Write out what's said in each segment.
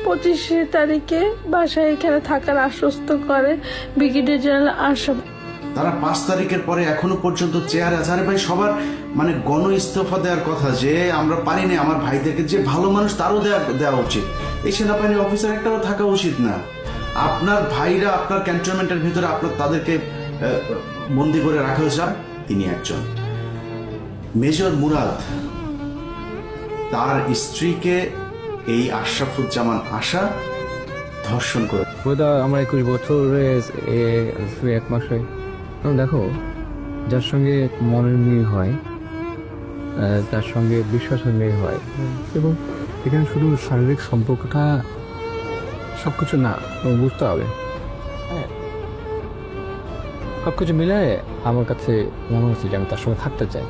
25 তারিখে বাসায় এখানে থাকার আশ্বস্ত করে ব্রিগেডিয়ার জেনারেল আশরাফ। তারা 5 তারিখের পরে এখনো পর্যন্ত চেয়ারে আছে। আরে ভাই, সবার মানে গণ ইস্তফা দেওয়ার কথা, যে আমরা পারিনি, আমার ভাইদেরকে, যে ভালো মানুষ তারও দেওয়া উচিত। এই সেনাবাহিনী অফিসার একটাও থাকা উচিত না? আপনার ভাইরা আপনার ক্যান্টনমেন্টের ভিতরে আপনার তাদেরকে বন্দি করে রাখা হয়েছে। তিনি একজন মেজর মুরাদ, তার স্ত্রীকে এই আশরাফুজ্জামান আশা ধর্ষণ করে। আমার 21 বছরে 1 মাস হয়। দেখো, যার সঙ্গে মনের মিল হয়, তার সঙ্গে বিশ্বাসের মিল হয়, এবং এখানে শুধু শারীরিক সম্পর্কটা সবকিছু না, বুঝতে হবে। হ্যাঁ, সবকিছু মিলে আমার কাছে মনে হচ্ছে যে আমি তার সঙ্গে থাকতে চাই।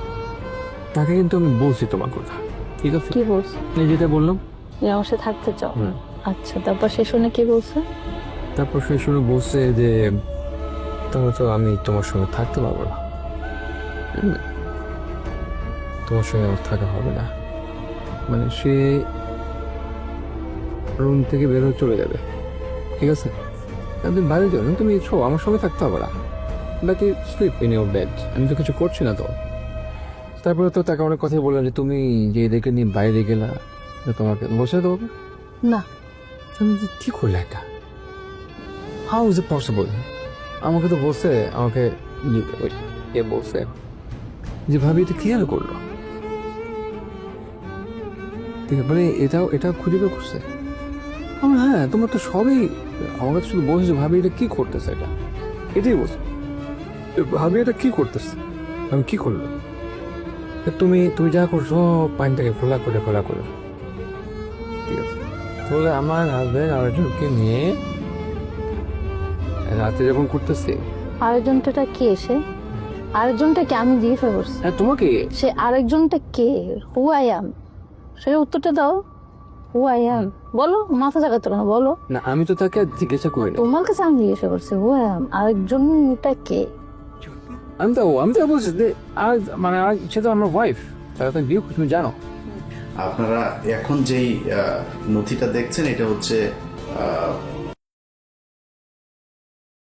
তাকে কিন্তু আমি বলছি তোমার কথা, ঠিক আছে? কি বলছে? যেটা বললাম যে আমার সাথে থাকতে চাও। আচ্ছা, তারপর সে শুনে কি বলছে? তারপর সে শুনে বলছে যে তাহলে তো আমি তোমার সঙ্গে থাকতে পারবো না, তোমার সঙ্গে আমার থাকা হবে না। মানে সে রুম থেকে বের হয়ে চলে যাবে, ঠিক আছে? তুমি বাইরে যাও না, তুমি আমার সঙ্গে থাকতে হবে না, বাকি স্লিপ ইন ইউর বেড। আমি তো কিছু করছি না তো। তারপরে তো তাকে অনেক কথাই বললাম যে তুমি যে এদেরকে নিয়ে বাইরে গেলা, তোমাকে বসে দেবো না। তুমি কি করলে এটা? How is it possible? আমাকে তো বলছে, আমাকে বলছে যে ভাবি এটা ক্লিয়ার করলো, ঠিক আছে? মানে এটাও খুঁজে বের করছে। হ্যাঁ, তোমার তো সবই, আমার কাছে শুধু বলছে যে ভাবি এটা কি করতেছে, এটাই বলছে, ভাবি এটা কি করতেছে, আমি কি করলো? তুমি যা করছো পানিটাকে খোলা করে, ঠিক আছে? তাহলে আমার হাজবেন্ড আরেকজনকে নিয়ে রাতে যখন করতেছে, আরেকজনটা কে? সে আরেকজনটাকে আমি দিয়ে ফেলছি। হ্যাঁ, তোমাকে সে আরেকজনটা কে? Who I am? সে উত্তরটা দাও। হু আই অ্যাম বলো, মাথা জায়গাতে না বলো। না, আমি তো তাকে জিজ্ঞাসা করি না। তোমার কাছে আমি জিজ্ঞাসা করছি হু আই অ্যাম, আরেকজনটা কে? আমি তো বলছি যে মানে সে তো আমার ওয়াইফ, তারা তো বিয়ে, তুমি জানো। আপনারা এখন যেই নথিটা দেখছেন, এটা হচ্ছে